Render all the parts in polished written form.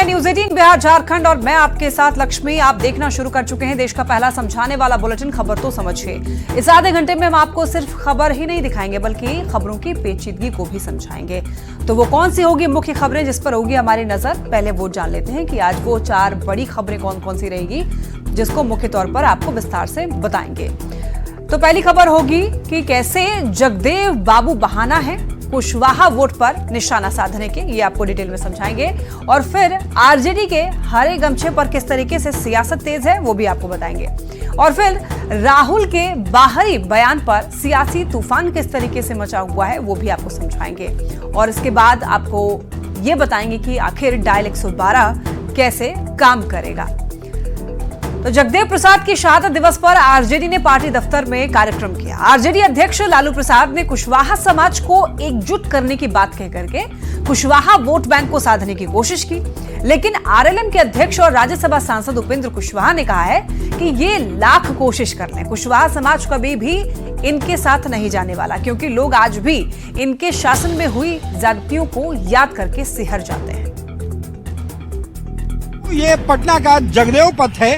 News 18 Bihar Jharkhand और मैं आपके साथ लक्ष्मी। आप देखना शुरू कर चुके हैं देश का पहला समझाने वाला बुलेटिन खबर तो समझिए। इस आधे घंटे में हम आपको सिर्फ खबर ही नहीं दिखाएंगे बल्कि खबरों की पेचीदगी को भी समझाएंगे। तो वो कौन सी होगी मुख्य खबरें जिस पर होगी हमारी नजर, पहले वो जान लेते हैं कि आज वो 4 बड़ी खबरें कौन कौन सी रहेगी जिसको मुख्य तौर पर आपको विस्तार से बताएंगे। तो पहली खबर होगी कि कैसे जगदेव बाबू बहाना है कुशवाहा वोट पर निशाना साधने के, ये आपको डिटेल में समझाएंगे। और फिर आरजेडी के हरे गमछे पर किस तरीके से सियासत तेज है वो भी आपको बताएंगे। और फिर राहुल के बाहरी बयान पर सियासी तूफान किस तरीके से मचा हुआ है वो भी आपको समझाएंगे। और इसके बाद आपको ये बताएंगे कि आखिर डायल 112 कैसे काम करेगा। तो जगदेव प्रसाद की शहादत दिवस पर आरजेडी ने पार्टी दफ्तर में कार्यक्रम किया। आरजेडी अध्यक्ष लालू प्रसाद ने कुशवाहा समाज को एकजुट करने की बात कह करके कुशवाहा वोट बैंक को साधने की कोशिश की, लेकिन आरएलएम के अध्यक्ष और राज्यसभा सांसद उपेंद्र कुशवाहा ने कहा है कि ये लाख कोशिश कर लें, कुशवाहा समाज कभी भी इनके साथ नहीं जाने वाला, क्योंकि लोग आज भी इनके शासन में हुई ज्यादतियों को याद करके सिहर जाते हैं। ये पटना का जगदेव पथ है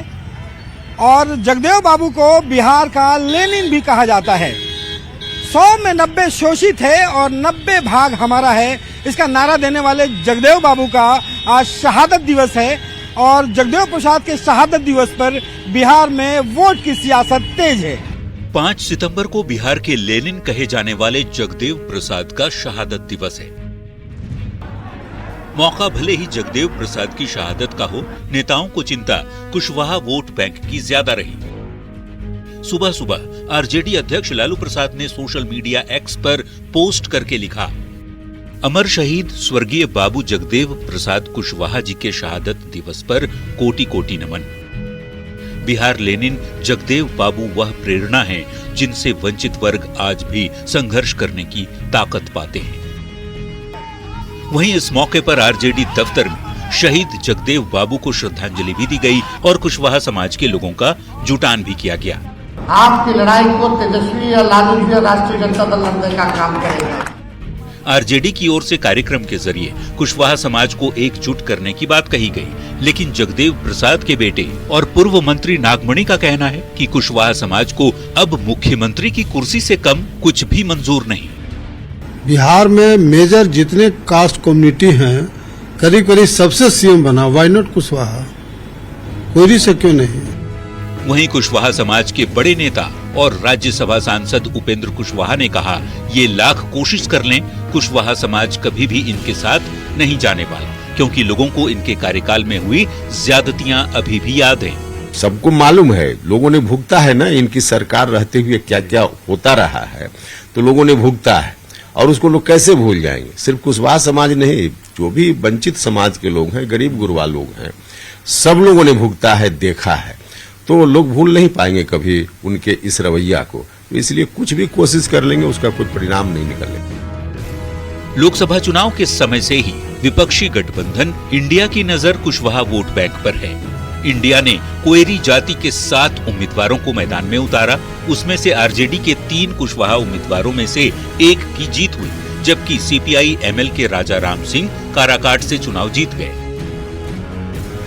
और जगदेव बाबू को बिहार का लेनिन भी कहा जाता है। 100 में 90 शोषित है और 90 भाग हमारा है, इसका नारा देने वाले जगदेव बाबू का आज शहादत दिवस है। और जगदेव प्रसाद के शहादत दिवस पर बिहार में वोट की सियासत तेज है। 5 सितंबर को बिहार के लेनिन कहे जाने वाले जगदेव प्रसाद का शहादत दिवस है। मौका भले ही जगदेव प्रसाद की शहादत का हो, नेताओं को चिंता कुशवाहा वोट बैंक की ज्यादा रही। सुबह सुबह आरजेडी अध्यक्ष लालू प्रसाद ने सोशल मीडिया एक्स पर पोस्ट करके लिखा, अमर शहीद स्वर्गीय बाबू जगदेव प्रसाद कुशवाहा जी के शहादत दिवस पर कोटि कोटि नमन। बिहार लेनिन जगदेव बाबू वह प्रेरणा है जिनसे वंचित वर्ग आज भी संघर्ष करने की ताकत पाते हैं। वहीं इस मौके पर आरजेडी दफ्तर में शहीद जगदेव बाबू को श्रद्धांजलि भी दी गई और कुशवाहा समाज के लोगों का जुटान भी किया गया। आपकी लड़ाई को तेजस्वी और लालू जी और राष्ट्रीय जनता दल लड़ने का काम करेगा। आरजेडी की ओर से कार्यक्रम के जरिए कुशवाहा समाज को एकजुट करने की बात कही गई, लेकिन जगदेव प्रसाद के बेटे और पूर्व मंत्री नागमणि का कहना है कि कुशवाहा समाज को अब मुख्यमंत्री की कुर्सी से कम कुछ भी मंजूर नहीं। बिहार में मेजर जितने कास्ट कम्युनिटी हैं करीब करीब सबसे सीएम बना, व्हाई नॉट कुशवाहा, कोई से क्यों नहीं। वहीं कुशवाहा समाज के बड़े नेता और राज्यसभा सांसद उपेंद्र कुशवाहा ने कहा, ये लाख कोशिश कर लें, कुशवाहा समाज कभी भी इनके साथ नहीं जाने वाला, क्योंकि लोगों को इनके कार्यकाल में हुई ज्यादतियां अभी भी याद हैं। सबको मालूम है, लोगों ने भुगता है ना, इनकी सरकार रहते हुए क्या क्या होता रहा है, तो लोगों ने भुगता है और उसको लोग कैसे भूल जाएंगे। सिर्फ कुशवाहा समाज नहीं, जो भी वंचित समाज के लोग हैं, गरीब गुरबा लोग हैं, सब लोगों ने भुगता है, देखा है, तो लोग भूल नहीं पाएंगे कभी उनके इस रवैया को। तो इसलिए कुछ भी कोशिश कर लेंगे, उसका कोई परिणाम नहीं निकलेगा। लोकसभा चुनाव के समय से ही विपक्षी गठबंधन इंडिया की नजर कुशवाहा वोट बैंक पर है। इंडिया ने कोएरी जाति के 7 उम्मीदवारों को मैदान में उतारा, उसमें से आरजेडी के 3 कुशवाहा उम्मीदवारों में से 1 की जीत हुई, जबकि सीपीआई एमएल के राजा राम सिंह काराकाट से चुनाव जीत गए।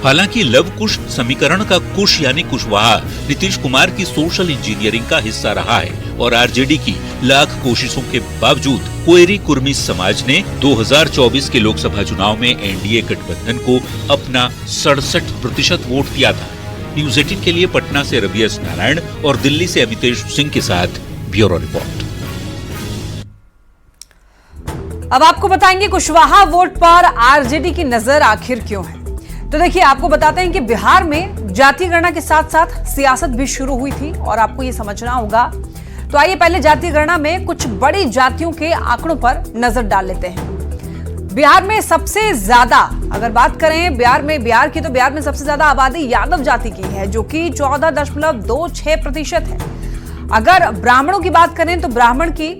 हालांकि लव कुश समीकरण का कुश यानी कुशवाहा नीतीश कुमार की सोशल इंजीनियरिंग का हिस्सा रहा है और आरजेडी की लाख कोशिशों के बावजूद कोएरी कुर्मी समाज ने 2024 के लोकसभा चुनाव में एनडीए गठबंधन को अपना 67% वोट दिया था। न्यूज 18 के लिए पटना से रवि एस नारायण और दिल्ली से अमितेश सिंह के साथ ब्यूरो रिपोर्ट। अब आपको बताएंगे कुशवाहा वोट पर आरजेडी की नजर आखिर क्यों है। तो देखिए, आपको बताते हैं कि बिहार में जाति गणना के साथ साथ सियासत भी शुरू हुई थी और आपको ये समझना होगा। तो आइए पहले जाति गणना में कुछ बड़ी जातियों के आंकड़ों पर नजर डाल लेते हैं। बिहार में सबसे ज्यादा अगर बात करें बिहार की, तो बिहार में सबसे ज्यादा आबादी यादव जाति की है जो कि 14.26% है। अगर ब्राह्मणों की बात करें तो ब्राह्मण की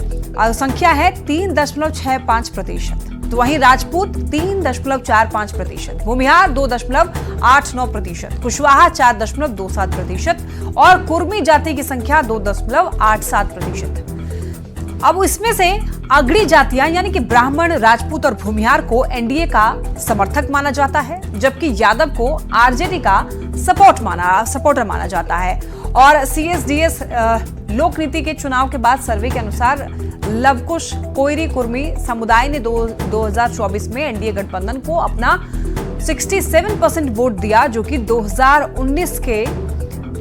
संख्या है 3.65%। तो वहीं राजपूत 3.45%, भूमिहार 2.89%, कुशवाहा 4.27% और कुर्मी जाति की संख्या 2.87%। अब इसमें से अगड़ी जातियां यानी कि ब्राह्मण, राजपूत और भूमिहार को एनडीए का समर्थक माना जाता है, जबकि यादव को आरजेडी का सपोर्टर माना जाता है। और सीएसडीएस लोक नीति के चुनाव के बाद सर्वे के अनुसार लवकुश कोयरी कुर्मी समुदाय ने 2024 में एनडीए गठबंधन को अपना 67% वोट दिया, जो कि 2019 के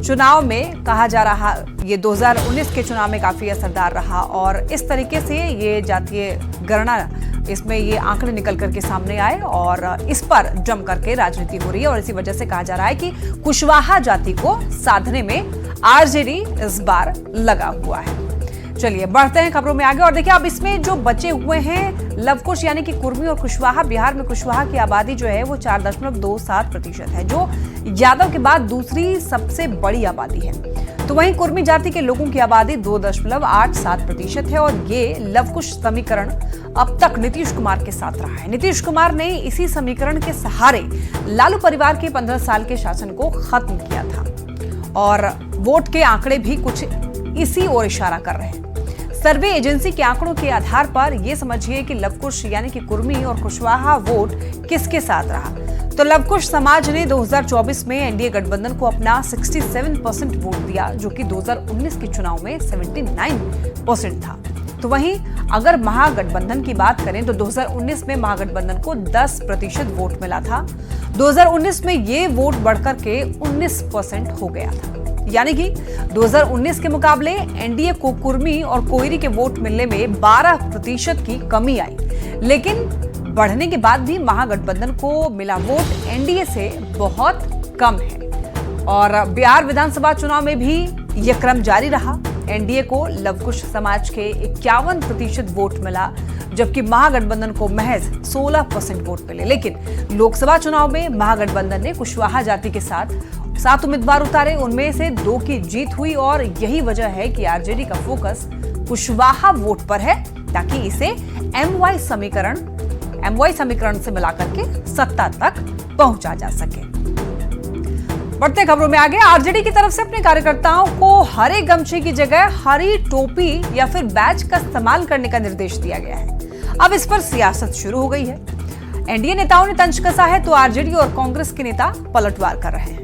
चुनाव में कहा जा रहा, ये 2019 के चुनाव में काफी असरदार रहा। और इस तरीके से ये जातीय गणना, इसमें ये आंकड़े निकल करके सामने आए और इस पर जम करके राजनीति हो रही है। और इसी वजह से कहा जा रहा है कि कुशवाहा जाति को साधने में आरजेडी इस बार लगा हुआ है। चलिए बढ़ते हैं खबरों में आगे और देखिए अब इसमें जो बचे हुए हैं लवकुश यानी कि कुर्मी और कुशवाहा, बिहार में कुशवाहा की आबादी जो है वो 4.27% है, जो यादव के बाद दूसरी सबसे बड़ी आबादी है। तो वहीं कुर्मी जाति के लोगों की आबादी 2.87% है और ये लवकुश समीकरण अब तक नीतीश कुमार के साथ रहा है। नीतीश कुमार ने इसी समीकरण के सहारे लालू परिवार के 15 साल के शासन को खत्म किया था और वोट के आंकड़े भी कुछ इसी ओर इशारा कर रहे हैं। सर्वे एजेंसी के आंकड़ों के आधार पर यह समझिए कि लवकुश यानी कि कुर्मी और कुशवाहा वोट किसके साथ रहा। तो लवकुश समाज ने 2024 में एनडीए गठबंधन को अपना 67% वोट दिया, जो कि 2019 के चुनाव में 79% था। तो वहीं अगर महागठबंधन की बात करें तो 2019 में महागठबंधन को 10% वोट मिला था। 2019 में ये वोट बढ़कर के 19% हो गया था, यानी कि 2019 के मुकाबले एनडीए को कुर्मी और कोयरी के वोट मिलने में 12% की कमी आई। लेकिन बढ़ने के बाद भी महागठबंधन को मिला वोट एनडीए से बहुत कम है। और बिहार विधानसभा चुनाव में भी यह क्रम जारी रहा। एनडीए को लवकुश समाज के 51% वोट मिला, जबकि महागठबंधन को महज 16% वोट मिले। लेकिन लोकसभा चुनाव में महागठबंधन ने कुशवाहा जाति के साथ 7 उम्मीदवार उतारे, उनमें से 2 की जीत हुई और यही वजह है कि आरजेडी का फोकस कुशवाहा वोट पर है, ताकि इसे एमवाई समीकरण से मिलाकर के सत्ता तक पहुंचा जा सके। बढ़ते खबरों में आगे, आरजेडी की तरफ से अपने कार्यकर्ताओं को हरे गमछे की जगह हरी टोपी या फिर बैज का इस्तेमाल करने का निर्देश दिया गया है। अब इस पर सियासत शुरू हो गई है। एनडीए नेताओं ने तंज कसा है तो आरजेडी और कांग्रेस के नेता पलटवार कर रहे हैं।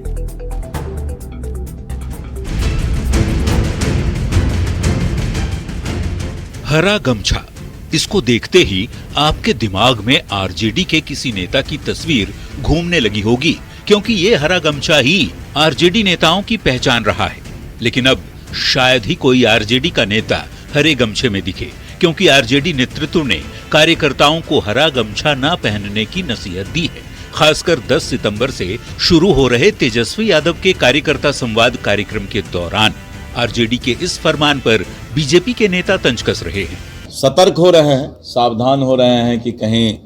हरा गमछा, इसको देखते ही आपके दिमाग में आरजेडी के किसी नेता की तस्वीर घूमने लगी होगी, क्योंकि ये हरा गमछा ही आरजेडी नेताओं की पहचान रहा है। लेकिन अब शायद ही कोई आरजेडी का नेता हरे गमछे में दिखे, क्योंकि आरजेडी नेतृत्व ने कार्यकर्ताओं को हरा गमछा न पहनने की नसीहत दी है। खासकर 10 सितंबर से शुरू हो रहे तेजस्वी यादव के कार्यकर्ता संवाद कार्यक्रम के दौरान आरजेडी के इस फरमान पर बीजेपी के नेता तंज कस रहे हैं। सतर्क हो रहे हैं, सावधान हो रहे हैं कि कहीं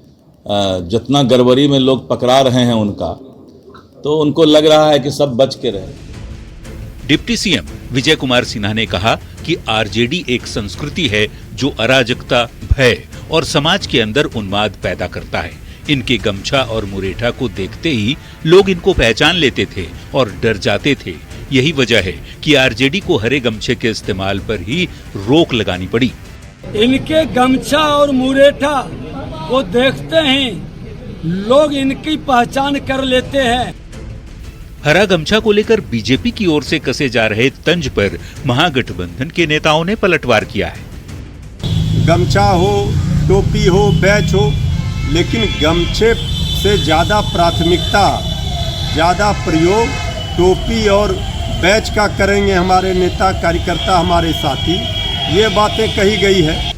जितना गड़बड़ी में लोग पकड़ा रहे हैं उनका, तो उनको लग रहा है कि सब बच के रहे। डिप्टी सीएम विजय कुमार सिन्हा ने कहा कि आरजेडी एक संस्कृति है जो अराजकता, भय और समाज के अंदर उन्माद पैदा करता है। इनके गमछा और मुरेठा को देखते ही लोग इनको पहचान लेते थे और डर जाते थे। यही वजह है कि आरजेडी को हरे गमछे के इस्तेमाल पर ही रोक लगानी पड़ी। इनके गमछा और मुरेठा को देखते ही लोग इनकी पहचान कर लेते हैं। हरा गमछा को लेकर बीजेपी की ओर से कसे जा रहे तंज पर महागठबंधन के नेताओं ने पलटवार किया है। गमछा हो, टोपी हो, बैच हो, लेकिन गमछे से ज्यादा प्राथमिकता, ज्यादा प्रयोग टोपी और बैच का करेंगे हमारे नेता कार्यकर्ता, हमारे साथी। ये बातें कही गई है।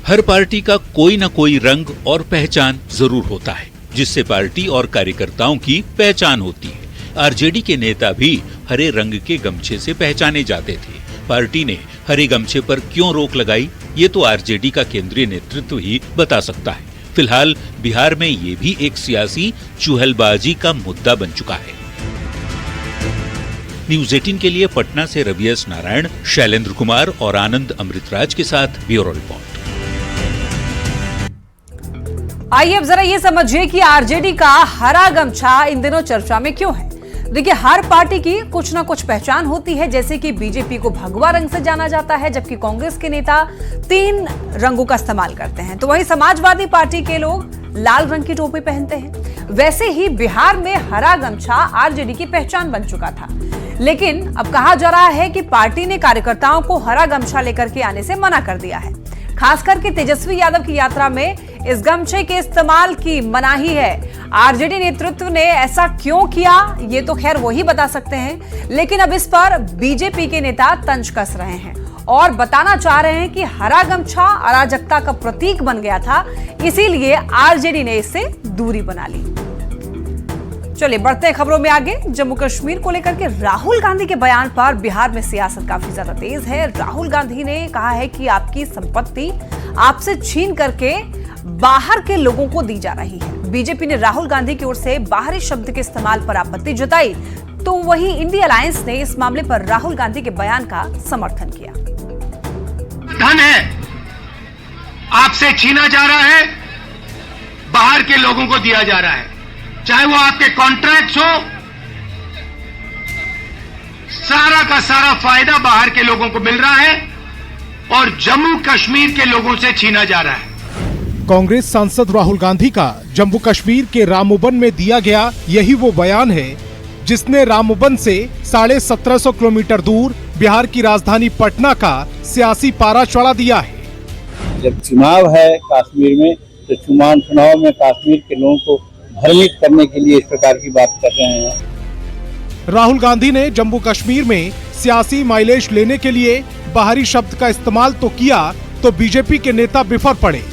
हर पार्टी का कोई न कोई रंग और पहचान जरूर होता है, जिससे पार्टी और कार्यकर्ताओं की पहचान होती है। आरजेडी के नेता भी हरे रंग के गमछे से पहचाने जाते थे। पार्टी ने हरे गमछे पर क्यों रोक लगाई, ये तो आरजेडी का केंद्रीय नेतृत्व ही बता सकता है। फिलहाल बिहार में ये भी एक सियासी चुहलबाजी का मुद्दा बन चुका है। न्यूज़ 18 के लिए पटना से रवि एस नारायण, शैलेंद्र कुमार और आनंद अमृतराज के साथ ब्यूरो रिपोर्ट। आइए अब जरा ये समझिए कि आरजेडी का हरा गमछा इन दिनों चर्चा में क्यों है। देखिए, हर पार्टी की कुछ ना कुछ पहचान होती है। जैसे कि बीजेपी को भगवा रंग से जाना जाता है, जबकि कांग्रेस के नेता 3 रंगों का इस्तेमाल करते हैं। तो वहीं समाजवादी पार्टी के लोग लाल रंग की टोपी पहनते हैं। वैसे ही बिहार में हरा गमछा आरजेडी की पहचान बन चुका था, लेकिन अब कहा जा रहा है कि पार्टी ने कार्यकर्ताओं को हरा गमछा लेकर के आने से मना कर दिया है। खास करके तेजस्वी यादव की यात्रा में इस गमछे के इस्तेमाल की मनाही है। आरजेडी नेतृत्व ने ऐसा क्यों किया, ये तो खैर वही बता सकते हैं, लेकिन अब इस पर बीजेपी के नेता तंज कस रहे हैं और बताना चाह रहे हैं कि हरा गमछा अराजकता का प्रतीक बन गया था, इसीलिए आरजेडी ने इससे दूरी बना ली। चलिए बढ़ते हैं खबरों में आगे। जम्मू कश्मीर को लेकर के राहुल गांधी के बयान पर बिहार में सियासत काफी ज्यादा तेज है। राहुल गांधी ने कहा है कि आपकी संपत्ति आपसे छीन करके बाहर के लोगों को दी जा रही है। बीजेपी ने राहुल गांधी की ओर से बाहरी शब्द के इस्तेमाल पर आपत्ति जताई, तो वहीं इंडिया अलायंस ने इस मामले पर राहुल गांधी के बयान का समर्थन किया। धन है आपसे छीना जा रहा है, बाहर के लोगों को दिया जा रहा है, चाहे वो आपके कॉन्ट्रैक्ट्स हो, सारा का सारा फायदा बाहर के लोगों को मिल रहा है और जम्मू कश्मीर के लोगों से छीना जा रहा है। कांग्रेस सांसद राहुल गांधी का जम्मू कश्मीर के रामबन में दिया गया यही वो बयान है जिसने रामबन से 1750 किलोमीटर दूर बिहार की राजधानी पटना का सियासी पारा चढ़ा दिया है। जब चुनाव है कश्मीर में, तो चुनाव में कश्मीर के लोगों को भ्रमित करने के लिए इस प्रकार की बात कर रहे हैं। राहुल गांधी ने जम्मू कश्मीर में सियासी माइलेज लेने के लिए बाहरी शब्द का इस्तेमाल तो किया, तो बीजेपी के नेता बिफर पड़े।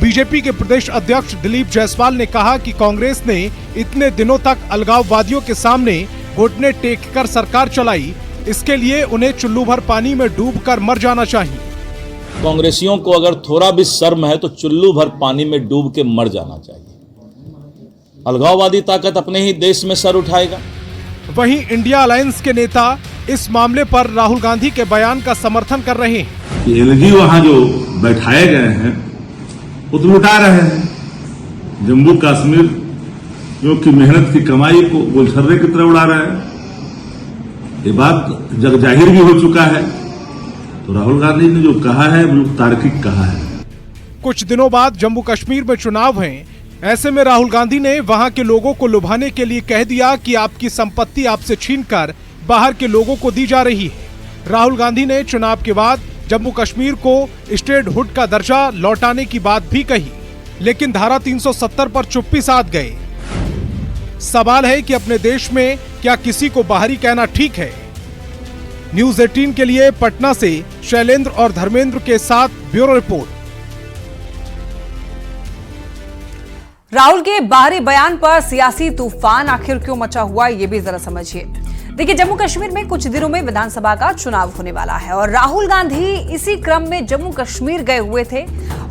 बीजेपी के प्रदेश अध्यक्ष दिलीप जायसवाल ने कहा कि कांग्रेस ने इतने दिनों तक अलगाववादियों के सामने घुटने टेक कर सरकार चलाई, इसके लिए उन्हें चुल्लू भर पानी में डूबकर मर जाना चाहिए। कांग्रेसियों को अगर थोड़ा भी शर्म है तो चुल्लू भर पानी में डूब के मर जाना चाहिए। अलगाववादी ताकत अपने ही देश में सर उठाएगा। वहीं इंडिया अलायंस के नेता इस मामले पर राहुल गांधी के बयान का समर्थन कर रहे हैं। एलजी वहां जो बैठाए गए हैं वो तो लुटा रहे हैं, जम्मू कश्मीर की मेहनत की कमाई को गुलछर्रे की तरह उड़ा रहे हैं। ये बात जग जाहिर भी हो चुका है। तो राहुल गांधी ने जो कहा है वो तार्किक कहा है। कुछ दिनों बाद जम्मू कश्मीर में चुनाव हैं, ऐसे में राहुल गांधी ने वहां के लोगों को लुभाने के लिए कह दिया कि आपकी संपत्ति आपसे छीनकर बाहर के लोगों को दी जा रही है। राहुल गांधी ने चुनाव के बाद जम्मू कश्मीर को स्टेटहुड का दर्जा लौटाने की बात भी कही, लेकिन धारा 370 पर चुप्पी साध गए। सवाल है कि अपने देश में क्या किसी को बाहरी कहना ठीक है? न्यूज 18 के लिए पटना से शैलेंद्र और धर्मेंद्र के साथ ब्यूरो रिपोर्ट। राहुल के बाहरी बयान पर सियासी तूफान आखिर क्यों मचा हुआ, ये भी जरा समझिए। देखिए, जम्मू कश्मीर में कुछ दिनों में विधानसभा का चुनाव होने वाला है और राहुल गांधी इसी क्रम में जम्मू कश्मीर गए हुए थे।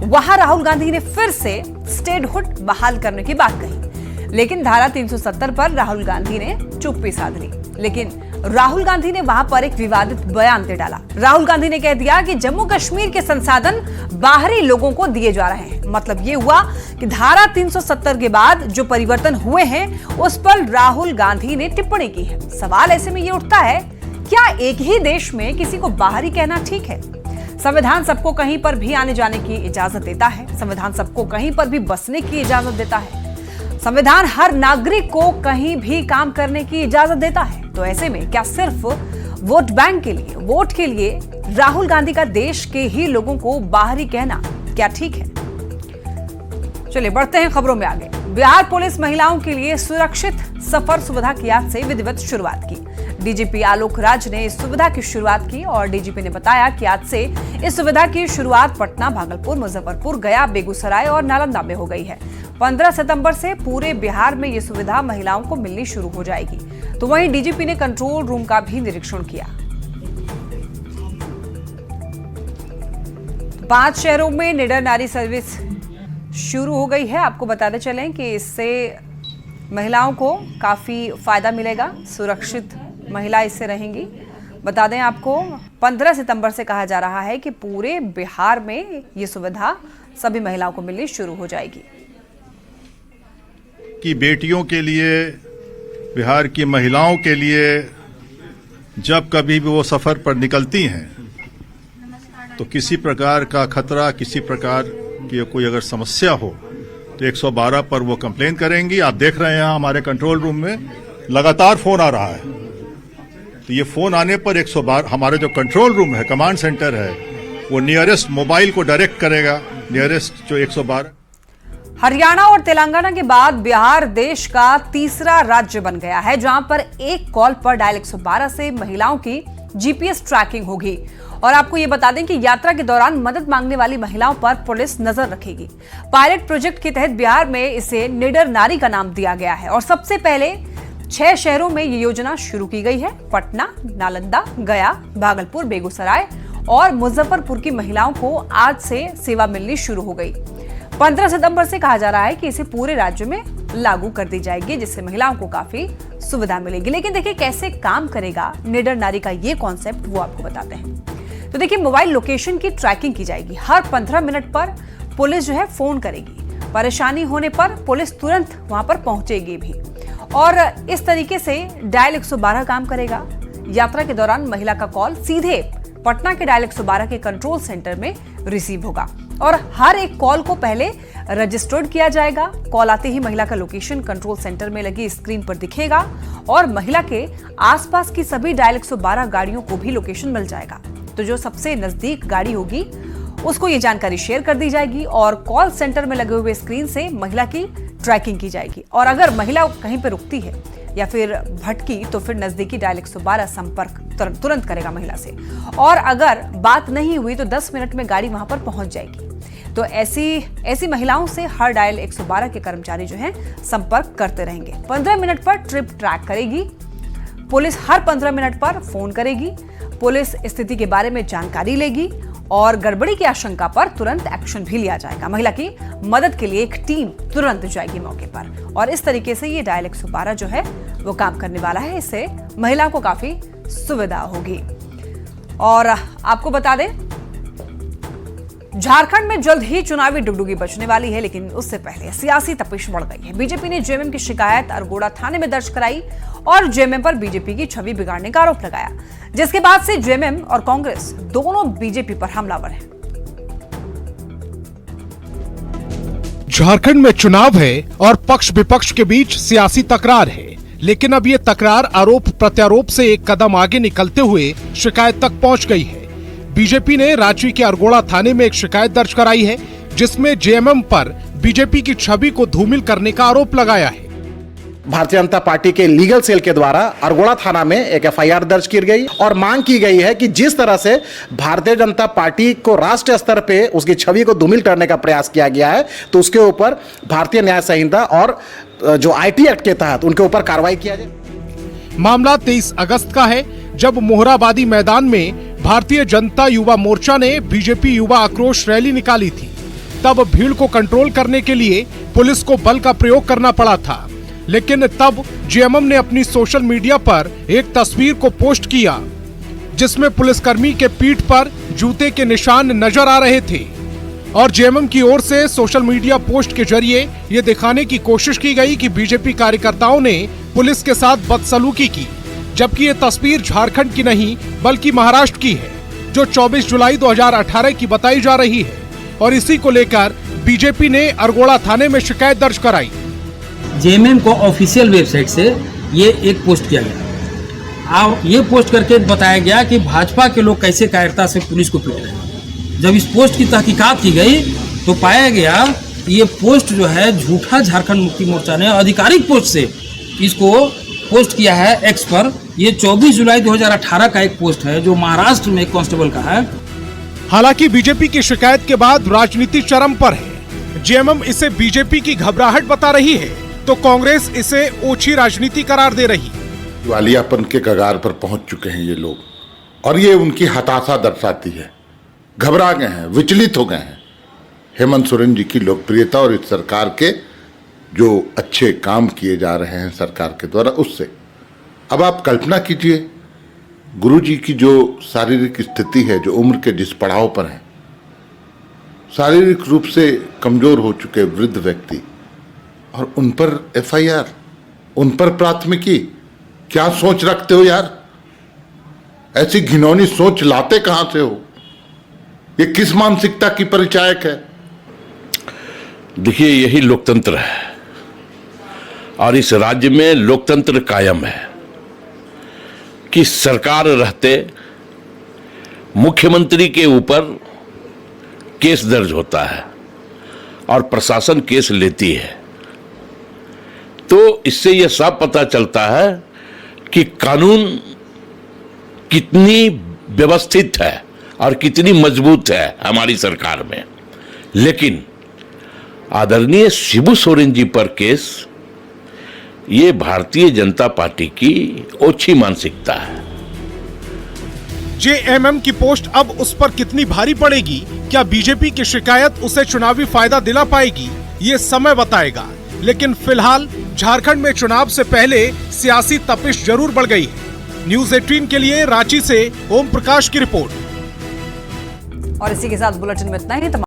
वहां राहुल गांधी ने फिर से स्टेटहुड बहाल करने की बात कही, लेकिन धारा 370 पर राहुल गांधी ने चुप्पी साध ली। लेकिन राहुल गांधी ने वहां पर एक विवादित बयान दे डाला। राहुल गांधी ने कह दिया कि जम्मू कश्मीर के संसाधन बाहरी लोगों को दिए जा रहे हैं। मतलब ये हुआ कि धारा 370 के बाद जो परिवर्तन हुए हैं उस पर राहुल गांधी ने टिप्पणी की है। सवाल ऐसे में ये उठता है, क्या एक ही देश में किसी को बाहरी कहना ठीक है? संविधान सबको कहीं पर भी आने जाने की इजाजत देता है। संविधान सबको कहीं पर भी बसने की इजाजत देता है। संविधान हर नागरिक को कहीं भी काम करने की इजाजत देता है। तो ऐसे में क्या सिर्फ वोट बैंक के लिए, वोट के लिए राहुल गांधी का देश के ही लोगों को बाहरी कहना क्या ठीक है? चलिए बढ़ते हैं खबरों में आगे। बिहार पुलिस महिलाओं के लिए सुरक्षित सफर सुविधा की आज से विधिवत शुरुआत की। डीजीपी आलोक राज ने इस सुविधा की शुरुआत की और डीजीपी ने बताया कि आज से इस सुविधा की शुरुआत पटना, भागलपुर, मुजफ्फरपुर, गया, बेगूसराय और नालंदा में हो गई है। 15 सितंबर से पूरे बिहार में ये सुविधा महिलाओं को मिलनी शुरू हो जाएगी। तो वहीं डीजीपी ने कंट्रोल रूम का भी निरीक्षण किया। 5 शहरों में निडर नारी सर्विस शुरू हो गई है। आपको बताते चलें कि इससे महिलाओं को काफी फायदा मिलेगा, सुरक्षित महिला इससे रहेंगी। बता दें आपको, 15 सितंबर से कहा जा रहा है कि पूरे बिहार में ये सुविधा सभी महिलाओं को मिलनी शुरू हो जाएगी। कि बेटियों के लिए बिहार की महिलाओं के लिए जब कभी भी वो सफर पर निकलती हैं तो किसी प्रकार का खतरा, किसी प्रकार की कोई अगर समस्या हो तो 112 पर वो कंप्लेन करेंगी। आप देख रहे हैं हमारे कंट्रोल रूम में लगातार फोन आ रहा है, तो ये फोन आने पर 112 हमारे जो कंट्रोल रूम है, कमांड सेंटर है, वो नियरेस्ट मोबाइल को डायरेक्ट करेगा, नियरेस्ट जो 112। हरियाणा और तेलंगाना के बाद बिहार देश का तीसरा राज्य बन गया है जहां पर एक कॉल पर डायल 112 से महिलाओं की जीपीएस ट्रैकिंग होगी। और आपको ये बता दें कि यात्रा के दौरान मदद मांगने वाली महिलाओं पर पुलिस नजर रखेगी। पायलट प्रोजेक्ट के तहत बिहार में इसे निडर नारी का नाम दिया गया है और सबसे पहले 6 शहरों में ये योजना शुरू की गई है। पटना, नालंदा, गया, भागलपुर, बेगूसराय और मुजफ्फरपुर की महिलाओं को आज से सेवा मिलनी शुरू हो गई। 15 सितंबर से कहा जा रहा है कि इसे पूरे राज्य में लागू कर दी जाएगी, जिससे महिलाओं को काफी सुविधा मिलेगी। लेकिन देखिए कैसे काम करेगा निडर नारी का ये कॉन्सेप्ट, वो आपको बताते हैं। तो देखिए मोबाइल लोकेशन की ट्रैकिंग की जाएगी। हर 15 मिनट पर पुलिस जो है फोन करेगी। परेशानी होने पर पुलिस तुरंत वहां पर पहुंचेगी भी और इस तरीके से डायल 112 काम करेगा। यात्रा के दौरान महिला का कॉल सीधे पटना के डायल 112 के कंट्रोल सेंटर में रिसीव होगा और हर एक कॉल को पहले रजिस्टर्ड किया जाएगा। कॉल आते ही महिला का लोकेशन कंट्रोल सेंटर में लगी स्क्रीन पर दिखेगा और महिला के आसपास की सभी डायल 112 गाड़ियों को भी लोकेशन मिल जाएगा। तो जो सबसे नजदीक गाड़ी होगी उसको ये जानकारी शेयर कर दी जाएगी और कॉल सेंटर में लगे हुए स्क्रीन से महिला की ट्रैकिंग की जाएगी। और अगर महिला कहीं पर रुकती है या फिर भटकी तो फिर नजदीकी डायल 112 संपर्क तुरंत करेगा महिला से और अगर बात नहीं हुई तो 10 मिनट में गाड़ी वहां पर पहुंच जाएगी। तो ऐसी महिलाओं से हर डायल 112 के कर्मचारी जो हैं संपर्क करते रहेंगे। 15 मिनट पर ट्रिप ट्रैक करेगी पुलिस, हर 15 मिनट पर फोन करेगी पुलिस, स्थिति के बारे में जानकारी लेगी और गड़बड़ी की आशंका पर तुरंत एक्शन भी लिया जाएगा। महिला की मदद के लिए एक टीम तुरंत जाएगी मौके पर और इस तरीके से ये डायल 112 जो है वो काम करने वाला है। इससे महिला को काफी सुविधा होगी। और आपको बता दें झारखंड में जल्द ही चुनावी डुगडुगी बजने वाली है, लेकिन उससे पहले सियासी तपिश बढ़ गई है। बीजेपी ने जेएमएम की शिकायत अरगोड़ा थाने में दर्ज कराई और जेएमएम पर बीजेपी की छवि बिगाड़ने का आरोप लगाया, जिसके बाद से जेएमएम और कांग्रेस दोनों बीजेपी पर हमलावर हैं। झारखंड में चुनाव है और पक्ष विपक्ष के बीच सियासी तकरार है, लेकिन अब ये तकरार आरोप प्रत्यारोप से एक कदम आगे निकलते हुए शिकायत तक पहुंच गई है। बीजेपी ने रांची के अरगोड़ा थाने में एक शिकायत दर्ज कराई है जिसमें जेएमएम पर बीजेपी की छवि को धूमिल करने का आरोप लगाया है। भारतीय जनता पार्टी के लीगल सेल के द्वारा अरगोड़ा थाना में एक एफआईआर दर्ज की गई और मांग की गई है कि जिस तरह से भारतीय जनता पार्टी को राष्ट्रीय स्तर पे उसकी छवि को धूमिल करने का प्रयास किया गया है, तो उसके ऊपर भारतीय न्याय संहिता और जो आईटी एक्ट के तहत उनके ऊपर कार्रवाई किया जाए। मामला 23 अगस्त का है जब मोहराबादी मैदान में भारतीय जनता युवा मोर्चा ने बीजेपी युवा आक्रोश रैली निकाली थी। तब भीड़ को कंट्रोल करने के लिए पुलिस को बल का प्रयोग करना पड़ा था, लेकिन तब जेएमएम ने अपनी सोशल मीडिया पर एक तस्वीर को पोस्ट किया जिसमें पुलिसकर्मी के पीठ पर जूते के निशान नजर आ रहे थे और जेएमएम की ओर से सोशल मीडिया पोस्ट के जरिए ये दिखाने की कोशिश की गई कि बीजेपी कार्यकर्ताओं ने पुलिस के साथ बदसलूकी की, जबकि ये तस्वीर झारखंड की नहीं बल्कि महाराष्ट्र की है जो 24 जुलाई 2018 की बताई जा रही है और इसी को लेकर बीजेपी ने अरगोड़ा थाने में शिकायत दर्ज कराई। जेएमएम को ऑफिशियल वेबसाइट से ये एक पोस्ट किया गया और ये पोस्ट करके बताया गया कि भाजपा के लोग कैसे कायरता से पुलिस को पीट रहे हैं। जब इस पोस्ट की तहकीकात की गई तो पाया गया ये पोस्ट जो है झूठा झारखंड मुक्ति मोर्चा ने आधिकारिक पोस्ट से इसको पोस्ट किया है एक्स पर। ये 24 जुलाई 2018 का एक पोस्ट है जो महाराष्ट्र में एक कांस्टेबल का है। हालांकि बीजेपी की शिकायत के बाद राजनीति चरम पर है। जेएमएम इसे बीजेपी की घबराहट बता रही है तो कांग्रेस इसे ओछी राजनीति करार दे रही। दिवालियापन के कगार पर पहुंच चुके हैं ये लोग और ये उनकी हताशा दर्शाती है। घबरा गए हैं, विचलित हो गए हैं हेमंत सोरेन जी की लोकप्रियता और इस सरकार के जो अच्छे काम किए जा रहे हैं सरकार के द्वारा उससे। अब आप कल्पना कीजिए गुरुजी की जो शारीरिक स्थिति है, जो उम्र के जिस पड़ाव पर है, शारीरिक रूप से कमजोर हो चुके वृद्ध व्यक्ति और उन पर एफआईआर उन पर प्राथमिकी? क्या सोच रखते हो यार? ऐसी घिनौनी सोच लाते कहां से हो? ये किस मानसिकता की परिचायक है? देखिए, यही लोकतंत्र है और इस राज्य में लोकतंत्र कायम है कि सरकार रहते मुख्यमंत्री के ऊपर केस दर्ज होता है और प्रशासन केस लेती है। तो इससे यह साफ पता चलता है कि कानून कितनी व्यवस्थित है और कितनी मजबूत है हमारी सरकार में। लेकिन आदरणीय शिबू सोरेन जी पर केस, ये भारतीय जनता पार्टी की ओछी मानसिकता है। जेएमएम की पोस्ट अब उस पर कितनी भारी पड़ेगी? क्या बीजेपी की शिकायत उसे चुनावी फायदा दिला पाएगी? ये समय बताएगा। लेकिन फिलहाल झारखंड में चुनाव से पहले सियासी तपिश जरूर बढ़ गई है। न्यूज़ 18 के लिए रांची से ओम प्रकाश की रिपोर्ट। और इसी के साथ बुलेटिन में इतना ही।